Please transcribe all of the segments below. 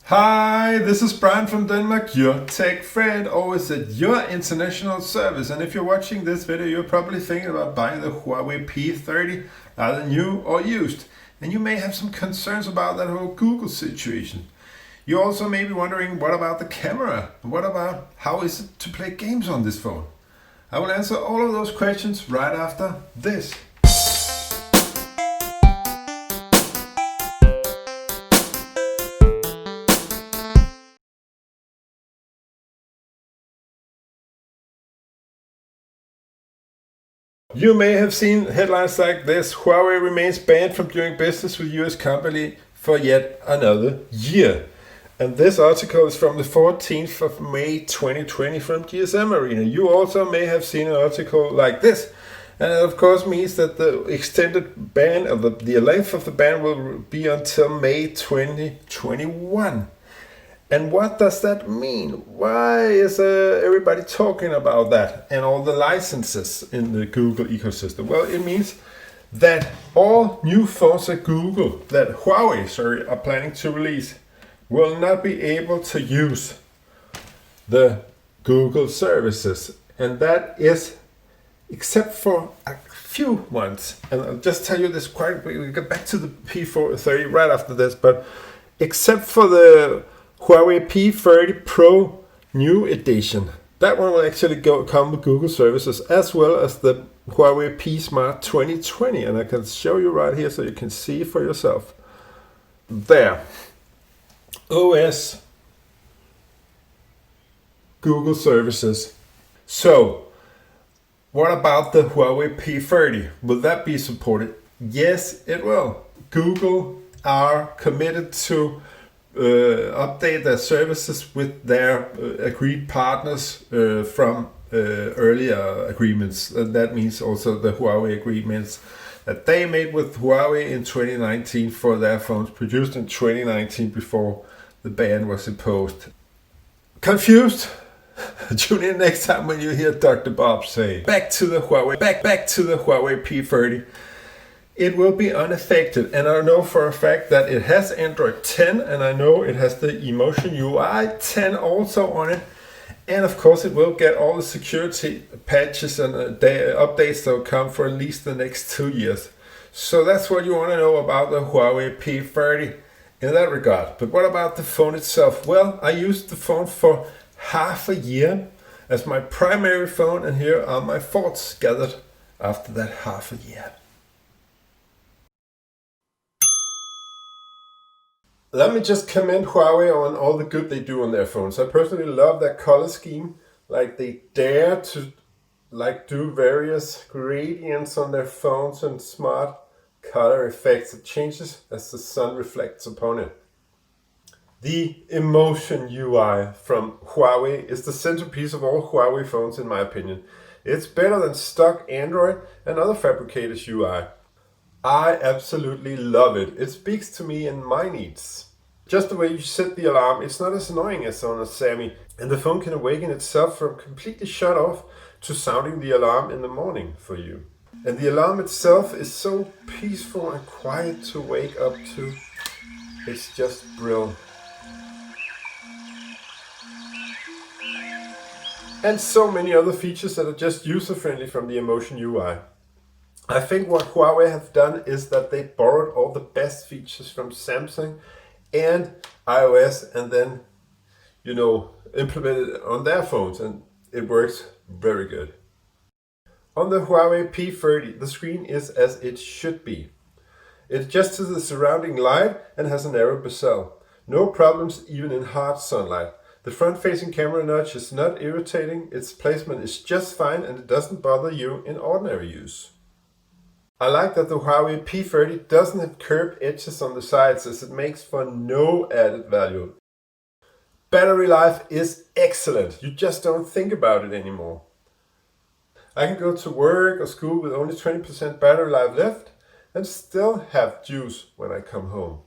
Hi, this is Brian from Denmark, your tech friend, always at your international service. And if you're watching this video, you're probably thinking about buying the Huawei P30, either new or used. And you may have some concerns about that whole Google situation. You also may be wondering, what about the camera? What about how is it to play games on this phone? I will answer all of those questions right after this. You may have seen headlines like this: Huawei remains banned from doing business with US company for yet another year. And this article is from the 14th of May 2020 from GSM Arena. You also may have seen an article like this. And it of course means that the extended ban, of the length of the ban will be until May 2021. And what does that mean? Why is everybody talking about that and all the licenses in the Google ecosystem? Well, it means that all new phones at Google that Huawei are planning to release will not be able to use the Google services. And that is except for a few ones. And I'll just tell you this quite quickly. We'll get back to the P30 right after this. But except for the Huawei P30 Pro new edition. That one will actually come with Google services, as well as the Huawei P Smart 2020. And I can show you right here so you can see for yourself. There. OS Google services. So, what about the Huawei P30? Will that be supported? Yes, it will. Google are committed to update their services with their agreed partners from earlier agreements. That means also the Huawei agreements that they made with Huawei in 2019 for their phones produced in 2019 before the ban was imposed. Confused? Tune in next time when you hear Dr. Bob say, back to the Huawei P30. It will be unaffected, and I know for a fact that it has Android 10, and I know it has the EMUI 10 also on it, and of course it will get all the security patches and updates that will come for at least the next 2 years. So that's what you want to know about the Huawei P30 in that regard. But what about the phone itself? Well, I used the phone for half a year as my primary phone, and here are my thoughts gathered after that half a year. Let me just commend Huawei on all the good they do on their phones. I personally love their color scheme. Like, they dare to do various gradients on their phones and smart color effects. It changes as the sun reflects upon it. The Emotion UI from Huawei is the centerpiece of all Huawei phones, in my opinion. It's better than stock Android and other fabricators' UI. I absolutely love it. It speaks to me and my needs. Just the way you set the alarm, it's not as annoying as on a Sammy, and the phone can awaken itself from completely shut off to sounding the alarm in the morning for you. And the alarm itself is so peaceful and quiet to wake up to. It's just brilliant. And so many other features that are just user-friendly from the Emotion UI. I think what Huawei have done is that they borrowed all the best features from Samsung and iOS and then, implemented it on their phones, and it works very good. On the Huawei P30, the screen is as it should be. It adjusts to the surrounding light and has a narrow bezel. No problems even in hard sunlight. The front-facing camera notch is not irritating, its placement is just fine, and it doesn't bother you in ordinary use. I like that the Huawei P30 doesn't have curved edges on the sides, as it makes for no added value. Battery life is excellent, you just don't think about it anymore. I can go to work or school with only 20% battery life left and still have juice when I come home.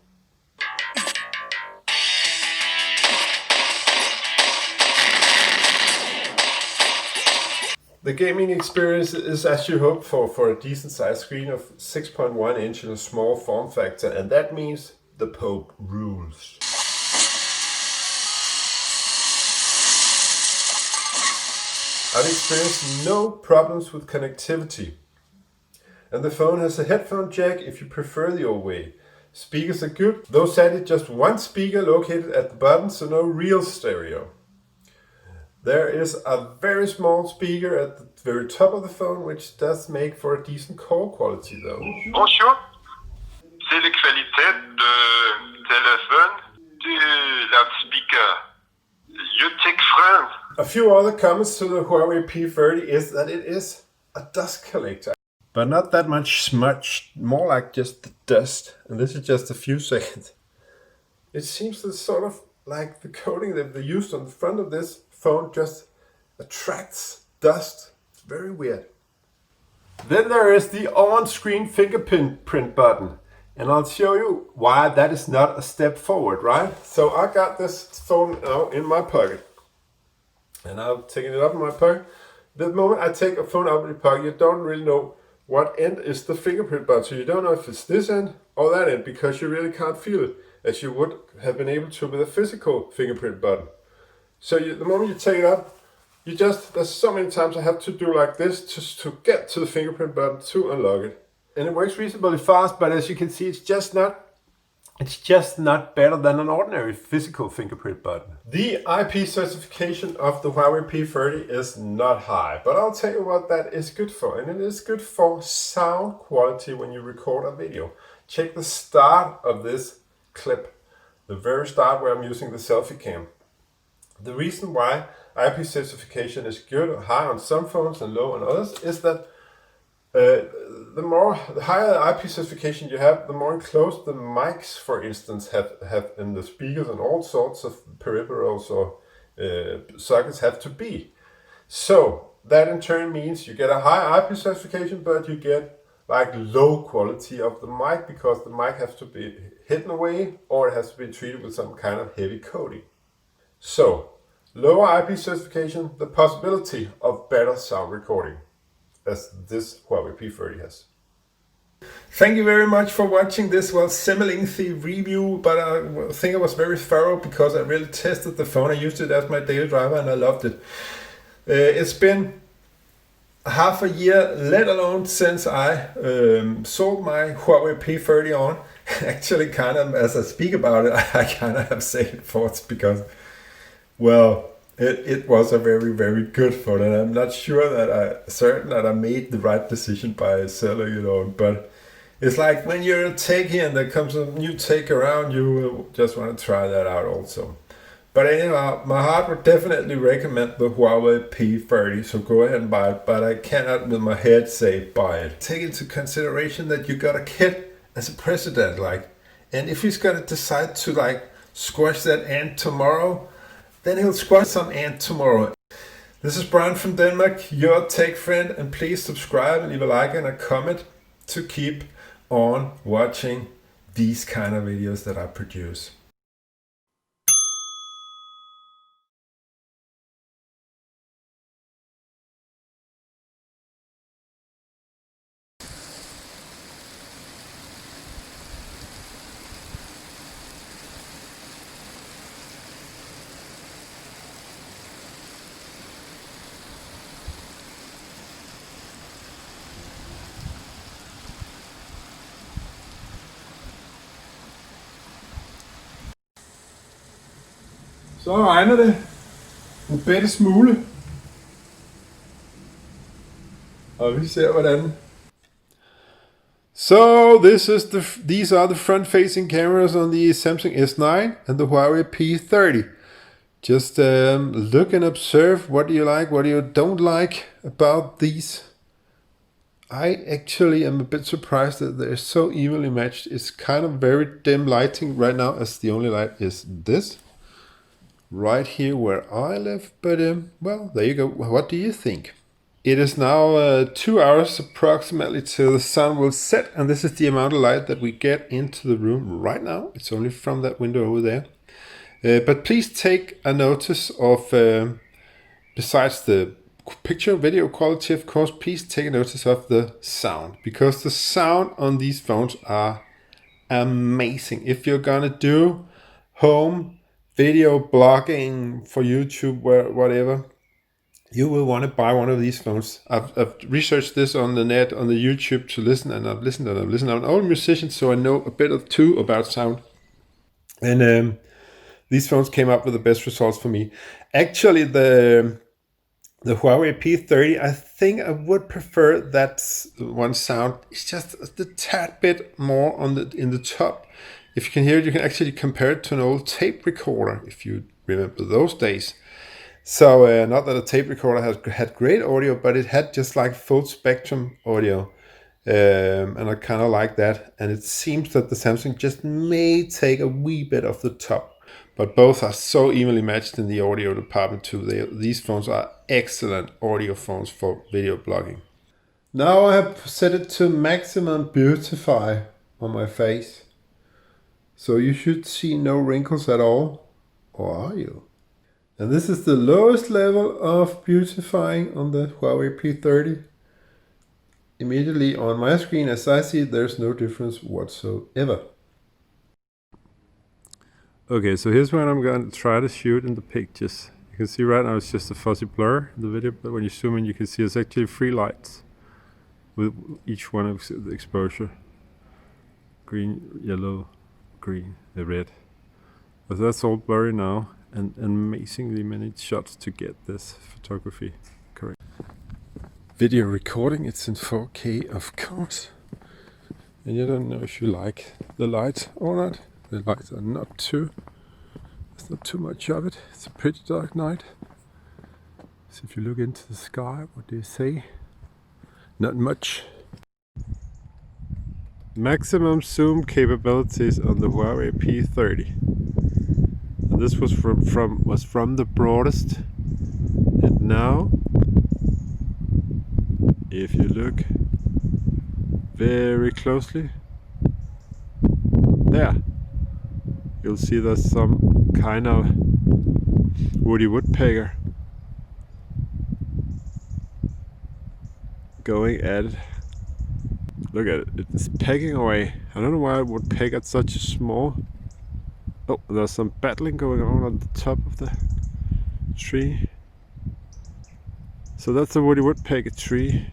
The gaming experience is as you hope for a decent sized screen of 6.1 inch in a small form factor, and that means the Pope rules. I've experienced no problems with connectivity. And the phone has a headphone jack if you prefer the old way. Speakers are good, though sadly just one speaker located at the bottom, so no real stereo. There is a very small speaker at the very top of the phone, which does make for a decent call quality though. Bonjour, c'est la qualité de téléphone du loudspeaker. Yourtechfriend. A few other comments to the Huawei P30 is that it is a dust collector. But not that much smudge, more like just the dust. And this is just a few seconds. It seems that sort of like the coating that they used on the front of this phone just attracts dust. It's very weird. Then there is the on-screen fingerprint button. And I'll show you why that is not a step forward, right? So I got this phone now in my pocket. And I'm taking it up in my pocket. The moment I take a phone out of your pocket, you don't really know what end is the fingerprint button. So you don't know if it's this end or that end, because you really can't feel it as you would have been able to with a physical fingerprint button. So the moment you take it up, there's so many times I have to do like this just to get to the fingerprint button to unlock it. And it works reasonably fast, but as you can see, it's just not better than an ordinary physical fingerprint button. The IP certification of the Huawei P30 is not high, but I'll tell you what that is good for. And it is good for sound quality when you record a video. Check the start of this clip, the very start where I'm using the selfie cam. The reason why IP certification is good, high on some phones and low on others, is that the higher the IP certification you have, the more enclosed the mics, for instance, have in the speakers, and all sorts of peripherals or sockets have to be. So that in turn means you get a high IP certification, but you get like low quality of the mic, because the mic has to be hidden away or it has to be treated with some kind of heavy coating. So lower IP certification, the possibility of better sound recording, as this Huawei P30 has. Thank you very much for watching this semi-lengthy review, but I think it was very thorough because I really tested the phone. I used it as my daily driver and I loved it. It's been half a year, let alone since I sold my Huawei P30 on. Actually, kind of as I speak about it, I kind of have second thoughts because, well, it was a very, very good phone, and I'm not certain that I made the right decision by selling it on. But it's like when you're a techie and there comes a new tech around, you will just want to try that out also. But anyhow, my heart would definitely recommend the Huawei P30, so go ahead and buy it, but I cannot with my head say buy it. Take into consideration that you got a kid as a president, and if he's gonna decide to squash that ant tomorrow, then he'll squash some ant tomorrow. This is Brian from Denmark, your tech friend, and please subscribe and leave a like and a comment to keep on watching these kind of videos that I produce. Så regner det en bitte smule, og vi ser hvordan. So these are the front-facing cameras on the Samsung S9 and the Huawei P30. Just look and observe what you like, what you don't like about these. I actually am a bit surprised that they're so evenly matched. It's kind of very dim lighting right now, as the only light is this right here where I live, but well, there you go. What do you think? It is now 2 hours approximately till the sun will set, and this is the amount of light that we get into the room right now. It's only from that window over there. But please take a notice of, besides the picture video quality, of course, please take a notice of the sound, because the sound on these phones are amazing. If you're gonna do home video blogging for YouTube, whatever, you will want to buy one of these phones. I've researched this on the net, on the YouTube to listen, and I've listened. I'm an old musician, so I know a bit of too about sound. And these phones came up with the best results for me. Actually, the Huawei P30, I think I would prefer that one sound. It's just a tad bit more in the top. If you can hear it, you can actually compare it to an old tape recorder, if you remember those days. So not that a tape recorder had great audio, but it had just like full spectrum audio. And I kind of like that. And it seems that the Samsung just may take a wee bit off the top. But both are so evenly matched in the audio department too. These phones are excellent audio phones for video blogging. Now I have set it to maximum beautify on my face. So you should see no wrinkles at all. Or are you? And this is the lowest level of beautifying on the Huawei P30. Immediately on my screen, as I see it, there's no difference whatsoever. Okay, so here's what I'm going to try to shoot in the pictures. You can see right now it's just a fuzzy blur in the video, but when you zoom in, you can see it's actually 3 lights with each one of the exposure. Green, yellow, green, red. But that's all blurry now, and amazingly many shots to get this photography correct. Video recording, it's in 4K, of course. And you don't know if you like the light or not. The lights are not too, there's not too much of it. It's a pretty dark night. So if you look into the sky, what do you see? Not much. Maximum zoom capabilities on the Huawei P30. And this was from the broadest. And now, if you look very closely, there, you'll see there's some kind of woody woodpecker going at it. Look at it, it's pecking away. I don't know why it would peck at such a small... Oh, there's some battling going on the top of the tree. So that's a woody woodpecker tree.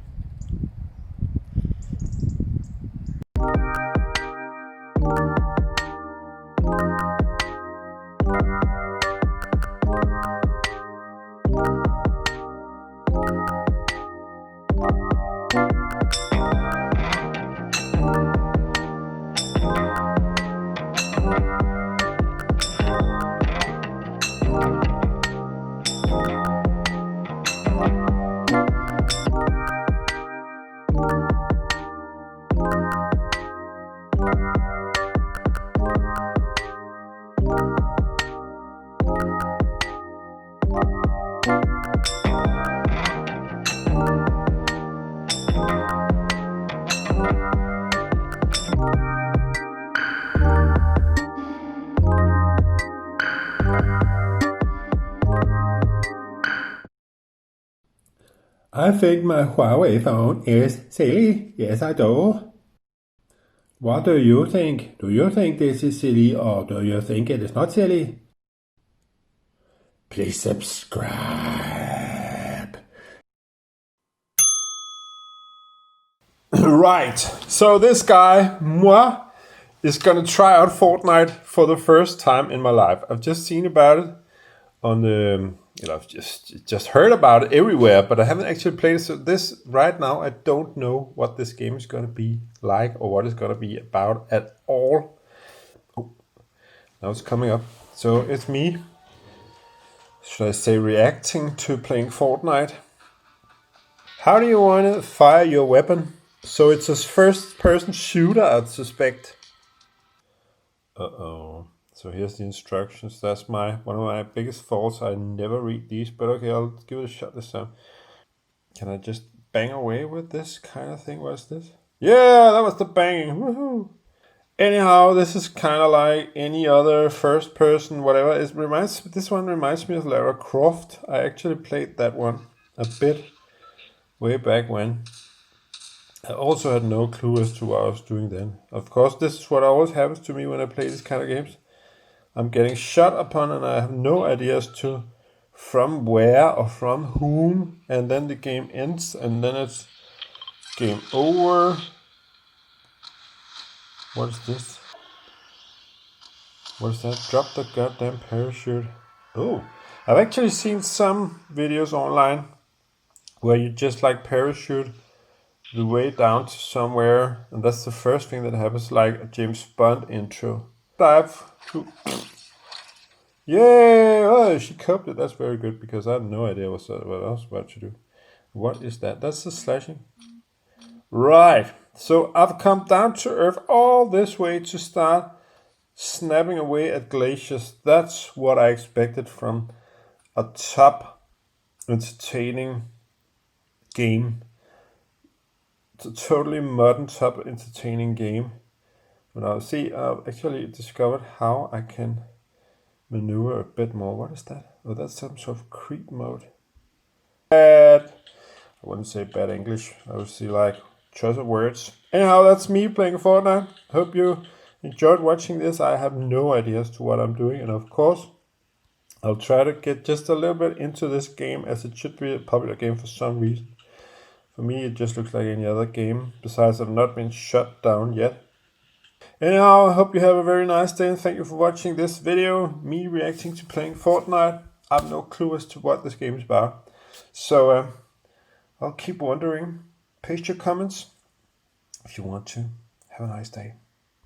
I think my Huawei phone is silly. Yes, I do. What do you think? Do you think this is silly, or do you think it is not silly? Please subscribe. Right, so this guy, moi, is gonna try out Fortnite for the first time in my life. I've just seen about it on the... I've just heard about it everywhere, but I haven't actually played it. So this right now, I don't know what this game is going to be like or what it's going to be about at all. Oh, now it's coming up. So it's me, should I say, reacting to playing Fortnite. How do you want to fire your weapon? So it's a first-person shooter, I'd suspect. Uh-oh. So here's the instructions. That's one of my biggest faults. I never read these, but okay, I'll give it a shot this time. Can I just bang away with this kind of thing? What's this? Yeah, that was the banging. Woohoo! Anyhow, this is kind of like any other first person, whatever. This one reminds me of Lara Croft. I actually played that one a bit way back when. I also had no clue as to what I was doing then. Of course, this is what always happens to me when I play these kind of games. I'm getting shot upon and I have no idea as to from where or from whom, and then the game ends, and then it's game over. What is this? What is that? Drop the goddamn parachute. Oh, I've actually seen some videos online where you just like parachute the way down to somewhere, and that's the first thing that happens, like a James Bond intro. Dive. Yay! Oh, she copied it. That's very good, because I had no idea what I was about to do. What is that? That's the slashing. Right. So I've come down to earth all this way to start snapping away at glaciers. That's what I expected from a top entertaining game. It's a totally modern top entertaining game. But now see, I've actually discovered how I can maneuver a bit more. What is that? Oh, that's some sort of creep mode. Bad. I wouldn't say bad English. I would say like choice of words. Anyhow, that's me playing Fortnite. Hope you enjoyed watching this. I have no idea as to what I'm doing, and of course I'll try to get just a little bit into this game, as it should be a popular game for some reason. For me, it just looks like any other game, besides I've not been shut down yet. Anyhow, I hope you have a very nice day, and thank you for watching this video, me reacting to playing Fortnite. I have no clue as to what this game is about, so I'll keep wondering. Paste your comments if you want to. Have a nice day.